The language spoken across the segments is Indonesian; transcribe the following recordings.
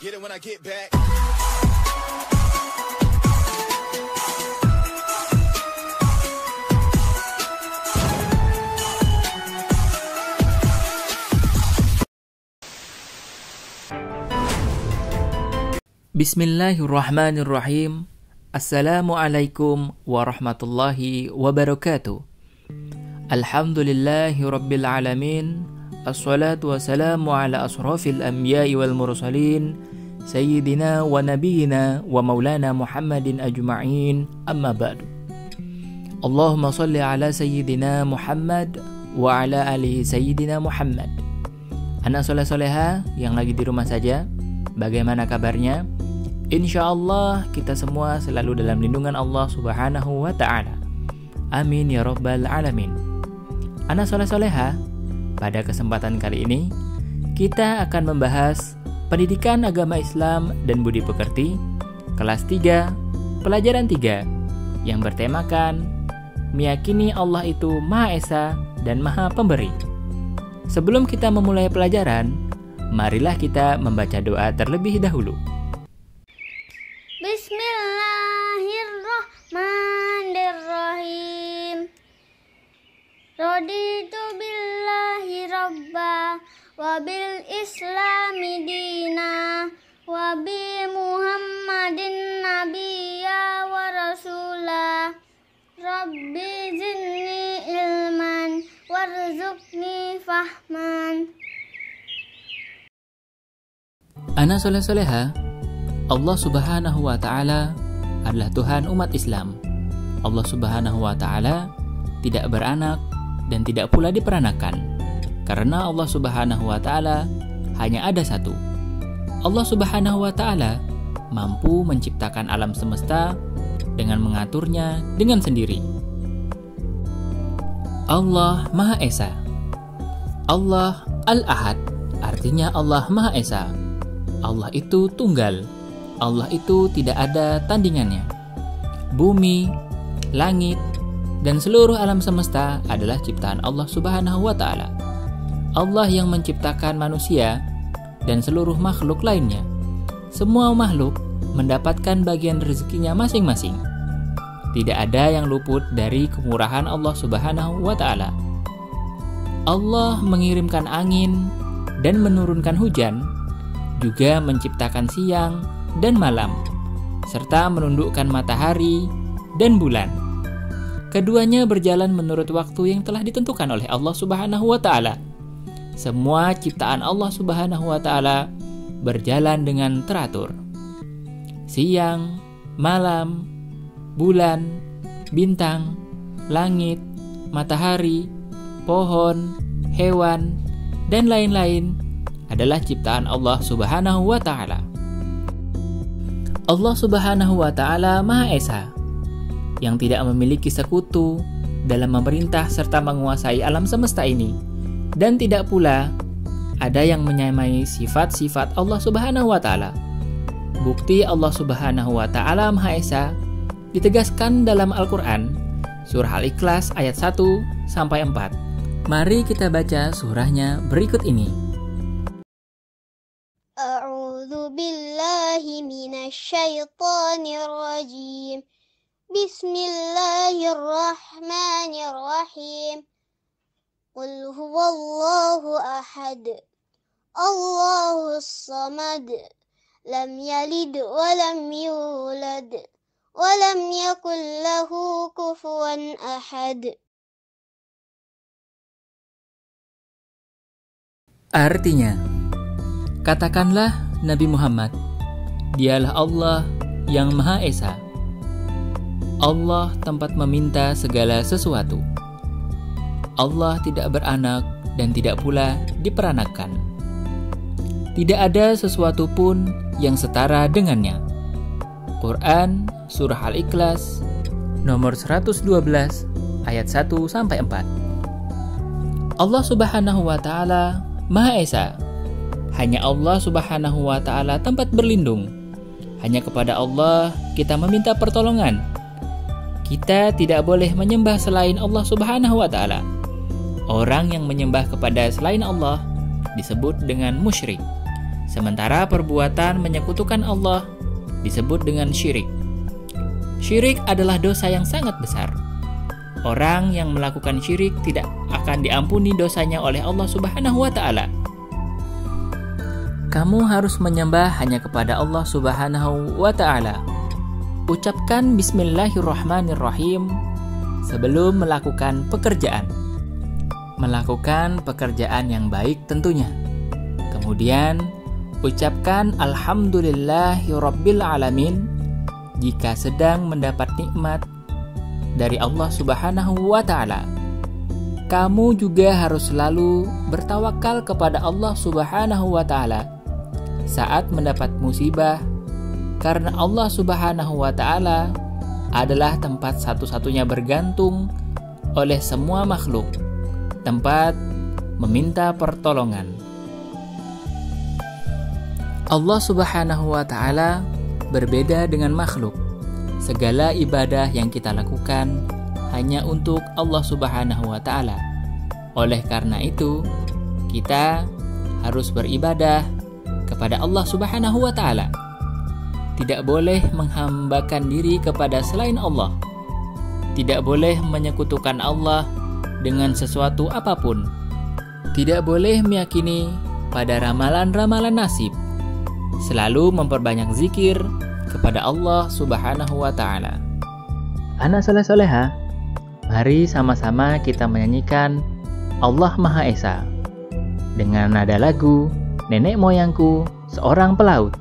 Get it when I get back. Bismillahirrahmanirrahim. Assalamualaikum warahmatullahi wabarakatuh. Alhamdulillahi rabbil alamin. Assalatu wassalamu ala asrafil anbiya'i wal mursalin Sayyidina wa nabiyina wa maulana Muhammadin ajma'in. Amma ba'du. Allahumma salli ala Sayyidina Muhammad wa ala alihi Sayyidina Muhammad. Anak soleh-soleha yang lagi di rumah saja, bagaimana kabarnya? Insyaallah kita semua selalu dalam lindungan Allah Subhanahu wa ta'ala. Amin ya rabbal alamin. Anak soleh-soleha, pada kesempatan kali ini kita akan membahas pendidikan agama Islam dan budi pekerti kelas 3, pelajaran 3 yang bertemakan meyakini Allah itu Maha Esa dan Maha Pemberi. Sebelum kita memulai pelajaran, marilah kita membaca doa terlebih dahulu. Bismillahirrahmanirrahim. Raditu billahi rabba wa bil islami dina wa bi muhammadin nabiyya wa rasula. Rabbi zidni ilman warzuqni fahman. Anak soleh-soleha, Allah Subhanahu wa ta'ala adalah Tuhan umat Islam. Allah Subhanahu wa ta'ala tidak beranak dan tidak pula diperanakan, karena Allah Subhanahu wa ta'ala hanya ada satu. Allah Subhanahu wa ta'ala mampu menciptakan alam semesta dengan mengaturnya dengan sendiri. Allah Maha Esa. Allah Al-Ahad, artinya Allah Maha Esa. Allah itu tunggal. Allah itu tidak ada tandingannya. Bumi, langit, dan seluruh alam semesta adalah ciptaan Allah Subhanahu wa ta'ala. Allah yang menciptakan manusia dan seluruh makhluk lainnya. Semua makhluk mendapatkan bagian rezekinya masing-masing. Tidak ada yang luput dari kemurahan Allah Subhanahu wa ta'ala. Allah mengirimkan angin dan menurunkan hujan, juga menciptakan siang dan malam, serta menundukkan matahari dan bulan. Keduanya berjalan menurut waktu yang telah ditentukan oleh Allah Subhanahu wa ta'ala. Semua ciptaan Allah Subhanahu wa ta'ala berjalan dengan teratur. Siang, malam, bulan, bintang, langit, matahari, pohon, hewan, dan lain-lain adalah ciptaan Allah Subhanahu wa ta'ala. Allah Subhanahu wa ta'ala Maha Esa, yang tidak memiliki sekutu dalam memerintah serta menguasai alam semesta ini, dan tidak pula ada yang menyamai sifat-sifat Allah Subhanahu wa ta'ala. Bukti Allah Subhanahu wa ta'ala Maha Esa ditegaskan dalam Al-Quran, surah Al-Ikhlas ayat 1-4. Mari kita baca surahnya berikut ini. A'udzu billahi minasy syaithanir rajim. Bismillahirrahmanirrahim. Qul huwallahu ahad. Allahus samad. Lam yalid wa lam yulad wa lam yakul lahu kufuwan ahad. Artinya, katakanlah Nabi Muhammad, dialah Allah yang Maha Esa. Allah tempat meminta segala sesuatu. Allah tidak beranak dan tidak pula diperanakan. Tidak ada sesuatu pun yang setara dengannya. Quran surah Al-Ikhlas nomor 112 ayat 1-4. Allah Subhanahu wa ta'ala Maha Esa. Hanya Allah Subhanahu wa ta'ala tempat berlindung. Hanya kepada Allah kita meminta pertolongan. Kita tidak boleh menyembah selain Allah Subhanahu wa ta'ala. Orang yang menyembah kepada selain Allah disebut dengan musyrik. Sementara perbuatan menyekutukan Allah disebut dengan syirik. Syirik adalah dosa yang sangat besar. Orang yang melakukan syirik tidak akan diampuni dosanya oleh Allah Subhanahu wa Ta'ala. Kamu harus menyembah hanya kepada Allah Subhanahu wa Ta'ala. Ucapkan Bismillahirrahmanirrahim sebelum melakukan pekerjaan. Melakukan pekerjaan yang baik tentunya. Kemudian ucapkan Alhamdulillahirabbil alamin jika sedang mendapat nikmat dari Allah Subhanahu wa Ta'ala. Kamu juga harus selalu bertawakal kepada Allah Subhanahu wa Ta'ala saat mendapat musibah, karena Allah Subhanahu wa Ta'ala adalah tempat satu-satunya bergantung oleh semua makhluk, tempat meminta pertolongan. Allah Subhanahu wa Ta'ala berbeda dengan makhluk. Segala ibadah yang kita lakukan hanya untuk Allah Subhanahu wa Ta'ala. Oleh karena itu, kita harus beribadah kepada Allah Subhanahu wa Ta'ala. Tidak boleh menghambakan diri kepada selain Allah. Tidak boleh menyekutukan Allah dengan sesuatu apapun. Tidak boleh meyakini pada ramalan-ramalan nasib. Selalu memperbanyak zikir kepada Allah Subhanahu wa Ta'ala. Anak soleh-soleha, mari sama-sama kita menyanyikan Allah Maha Esa dengan nada lagu Nenek Moyangku Seorang Pelaut.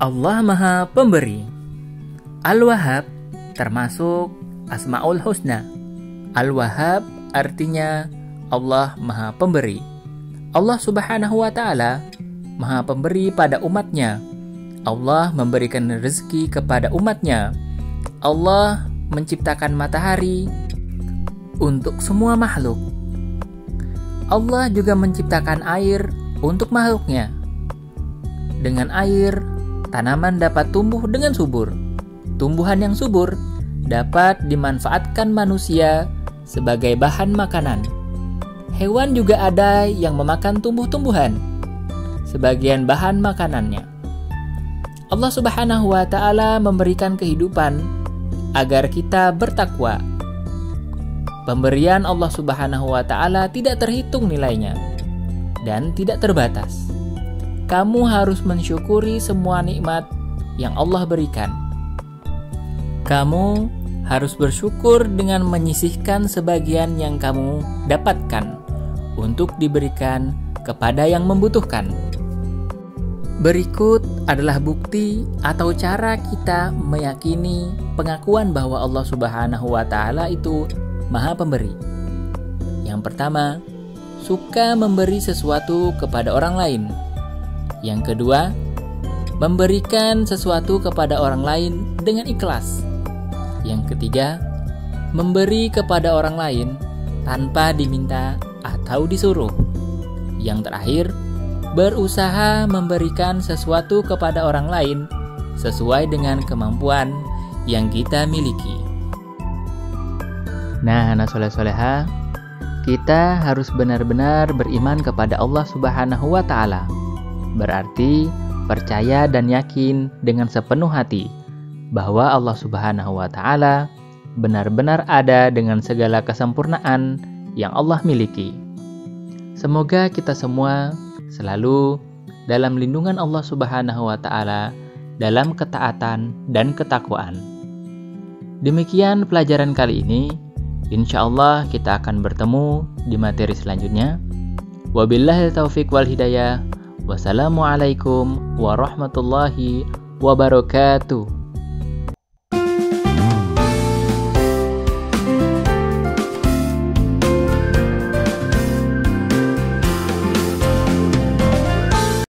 Allah Maha Pemberi. Al-Wahhab termasuk Asmaul Husna. Al-Wahhab artinya Allah Maha Pemberi. Allah Subhanahu wa Ta'ala Maha Pemberi pada umatnya. Allah memberikan rezeki kepada umatnya. Allah menciptakan matahari untuk semua makhluk. Allah juga menciptakan air untuk makhluknya. Dengan air, tanaman dapat tumbuh dengan subur. Tumbuhan yang subur dapat dimanfaatkan manusia sebagai bahan makanan. Hewan juga ada yang memakan tumbuh-tumbuhan sebagian bahan makanannya. Allah Subhanahu wa Ta'ala memberikan kehidupan agar kita bertakwa. Pemberian Allah Subhanahu wa Ta'ala tidak terhitung nilainya dan tidak terbatas. Kamu harus mensyukuri semua nikmat yang Allah berikan. Kamu harus bersyukur dengan menyisihkan sebagian yang kamu dapatkan untuk diberikan kepada yang membutuhkan. Berikut adalah bukti atau cara kita meyakini pengakuan bahwa Allah Subhanahu wa Ta'ala itu Maha Pemberi. Yang pertama, suka memberi sesuatu kepada orang lain. Yang kedua, memberikan sesuatu kepada orang lain dengan ikhlas. Yang ketiga, memberi kepada orang lain tanpa diminta atau disuruh. Yang terakhir, berusaha memberikan sesuatu kepada orang lain sesuai dengan kemampuan yang kita miliki. Nah, anak soleh-soleha, kita harus benar-benar beriman kepada Allah Subhanahu wa Ta'ala. Berarti percaya dan yakin dengan sepenuh hati bahwa Allah Subhanahu wa Ta'ala benar-benar ada dengan segala kesempurnaan yang Allah miliki. Semoga kita semua selalu dalam lindungan Allah Subhanahu wa Ta'ala dalam ketaatan dan ketakwaan. Demikian pelajaran kali ini. Insya Allah kita akan bertemu di materi selanjutnya. Wabillahil taufiq wal hidayah. Wassalamualaikum warahmatullahi wabarakatuh.